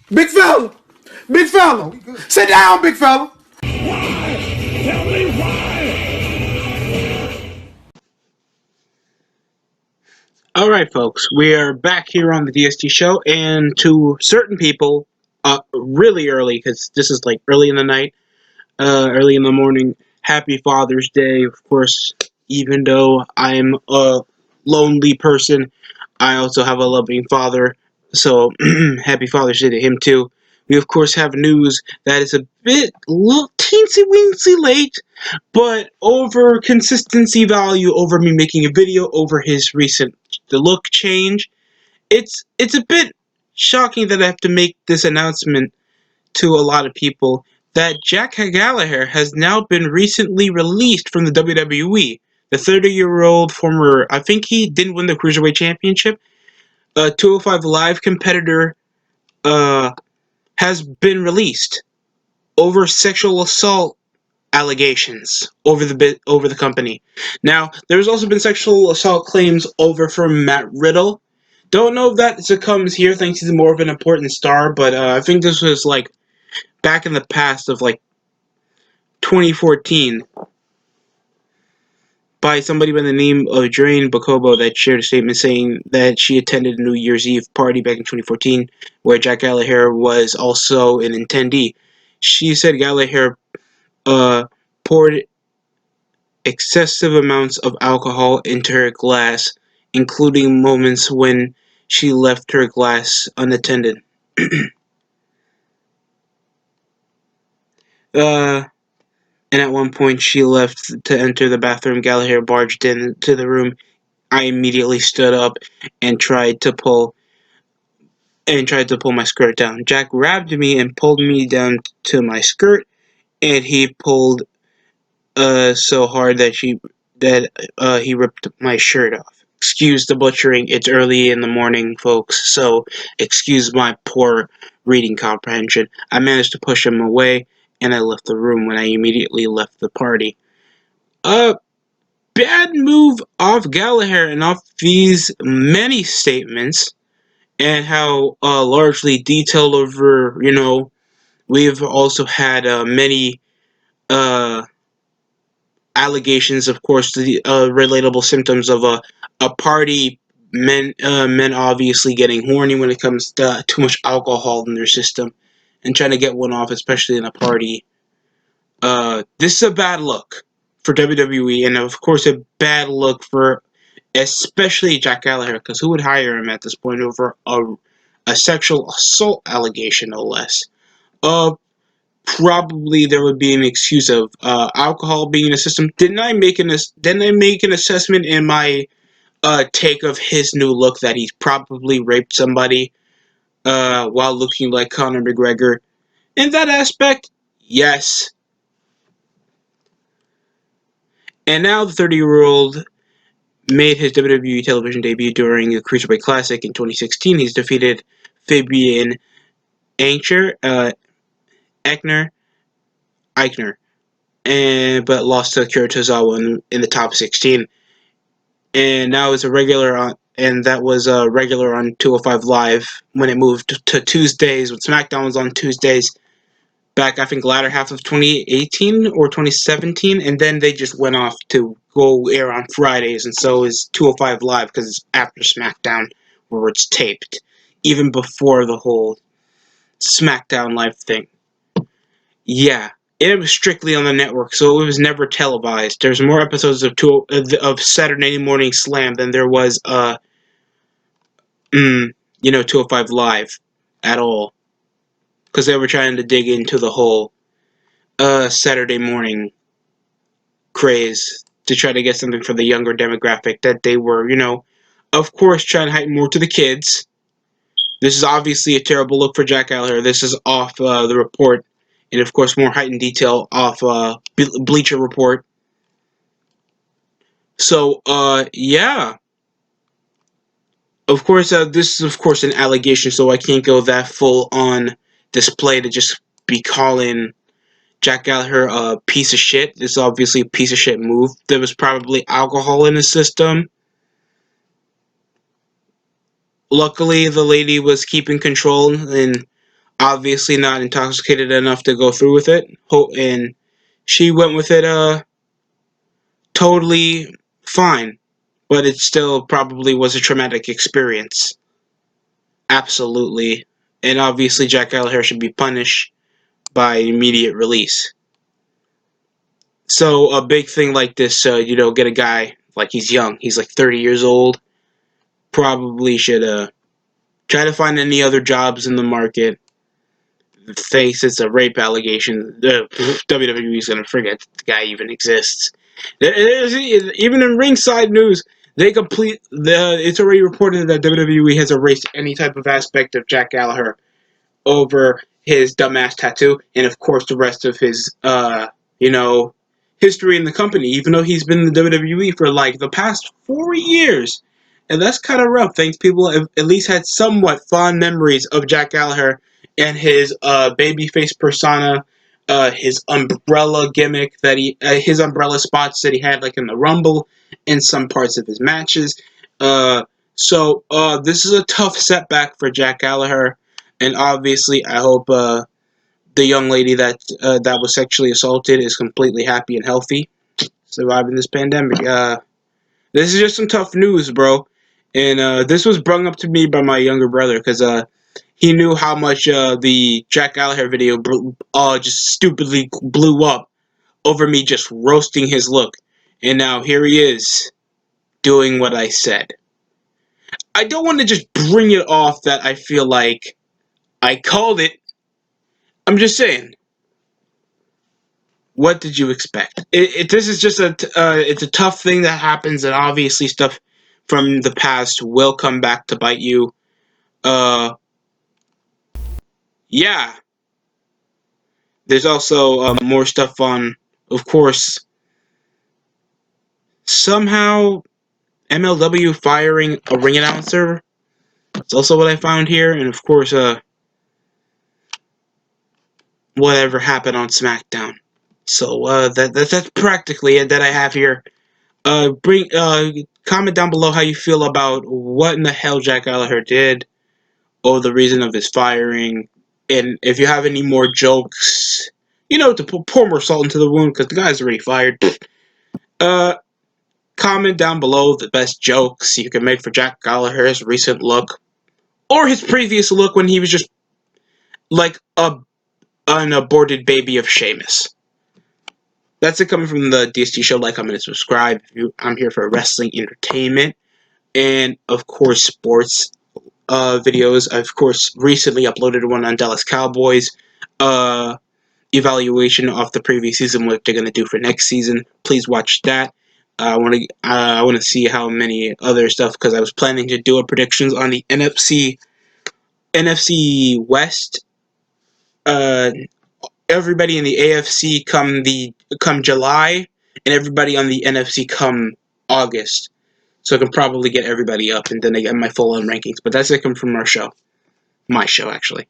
Big fella. Big fella. Sit down, big fella. Why? Tell me why? All right, folks, we are back here on the DST show, and to certain people, really early, because this is like early in the night, early in the morning. Happy Father's Day, of course. Even though I'm a lonely person, I also have a loving father. So happy Father's Day to him too. We of course have news that is a bit, little teensy weensy late, but over consistency value, over me making a video, over his recent the look change. It's a bit shocking that I have to make this announcement to a lot of people that Jack Gallagher has now been recently released from the WWE. The 30-year-old former, I think he didn't win the Cruiserweight Championship, 205 Live competitor, uh, has been released over sexual assault allegations over the company. Now, there's also been sexual assault claims over from Matt Riddle. Don't know if that succumbs here, thanks he's more of an important star, but I think this was like back in the past of like 2014 by somebody by the name of Drain Bakobo that shared a statement saying that she attended a New Year's Eve party back in 2014 where Jack Gallagher was also an attendee. She said Gallagher poured excessive amounts of alcohol into her glass, including moments when she left her glass unattended. uh, and at one point she left to enter the bathroom. Gallagher barged into the room. I immediately stood up and tried to pull my skirt down. Jack grabbed me and pulled me down to my skirt, and he pulled so hard that he ripped my shirt off. Excuse the butchering. It's early in the morning, folks, so excuse my poor reading comprehension. I managed to push him away, and I left the room when I immediately left the party. Uh, Bad move off Gallagher and off these many statements, and how largely detailed over, we've also had many uh, allegations, of course, the relatable symptoms of a party, men obviously getting horny when it comes to too much alcohol in their system and trying to get one off, especially in a party. This is a bad look for WWE, and of course a bad look for especially Jack Gallagher, because who would hire him at this point over a sexual assault allegation, no less? Uh, Probably there would be an excuse of alcohol being in the system. Didn't I make an assessment in my take of his new look that he's probably raped somebody while looking like Conor McGregor? In that aspect, yes. And now the 30-year-old made his WWE television debut during the Cruiserweight Classic in 2016. He's defeated Fabian Eichner, Eichner, but lost to Akira Tozawa in the top 16. And now it's a regular on, and that was a regular on 205 Live when it moved to Tuesdays, when SmackDown was on Tuesdays back, I think, latter half of 2018 or 2017, and then they just went off to go air on Fridays, and so is 205 Live because it's after SmackDown where it's taped, even before the whole SmackDown Live thing. Yeah, it was strictly on the network, so it was never televised. There's more episodes of Saturday Morning Slam than there was 205 Live at all, because they were trying to dig into the whole Saturday morning craze to try to get something for the younger demographic that they were, of course, trying to hype more to the kids. This is obviously a terrible look for Jack Gallagher. This is off the report, and of course, more heightened detail off Bleacher Report. So, yeah. Of course, this is of course an allegation, so I can't go that full on display to just be calling Jack Gallagher a piece of shit. This is obviously a piece of shit move. There was probably alcohol in his system. Luckily, the lady was keeping control and obviously not intoxicated enough to go through with it, and she went with it totally fine, but it still probably was a traumatic experience. Absolutely. And obviously, Jack Gallagher should be punished by immediate release. So, a big thing like this, get a guy, like he's young, he's like 30 years old, probably should try to find any other jobs in the market. Faces a rape allegation, the WWE is going to forget the guy even exists. Even in ringside news, it's already reported that WWE has erased any type of aspect of Jack Gallagher over his dumbass tattoo, and of course the rest of his you know history in the company. Even though he's been in the WWE for like the past 4 years, and that's kind of rough. Thanks, people have at least had somewhat fond memories of Jack Gallagher and his babyface persona, his umbrella gimmick his umbrella spots that he had like in the Rumble, in some parts of his matches. This is a tough setback for Jack Gallagher, and obviously, I hope the young lady that was sexually assaulted is completely happy and healthy, surviving this pandemic. This is just some tough news, bro. And this was brung up to me by my younger brother because he knew how much the Jack Gallagher video just stupidly blew up over me just roasting his look. And now here he is doing what I said. I don't want to just bring it off that I feel like I called it. I'm just saying. What did you expect? This is just it's a tough thing that happens, and obviously stuff from the past will come back to bite you. Uh, yeah. There's also more stuff on, of course, somehow MLW firing a ring announcer. That's also what I found here, and of course, whatever happened on SmackDown. So that's practically it that I have here. Bring comment down below how you feel about what in the hell Jack Gallagher did, or the reason of his firing, and if you have any more jokes, to pour more salt into the wound because the guy's already fired. Uh, comment down below the best jokes you can make for Jack Gallagher's recent look, or his previous look when he was just like an aborted baby of Sheamus. That's it coming from the DST show. Like, comment, and subscribe. I'm here for wrestling entertainment and, of course, sports videos. I've, of course, recently uploaded one on Dallas Cowboys evaluation of the previous season, what they're going to do for next season. Please watch that. I want to see how many other stuff, because I was planning to do a predictions on the NFC West. Everybody in the AFC come July, and everybody on the NFC come August. So I can probably get everybody up, and then I get my full-on rankings. But that's it coming from our show. My show, actually.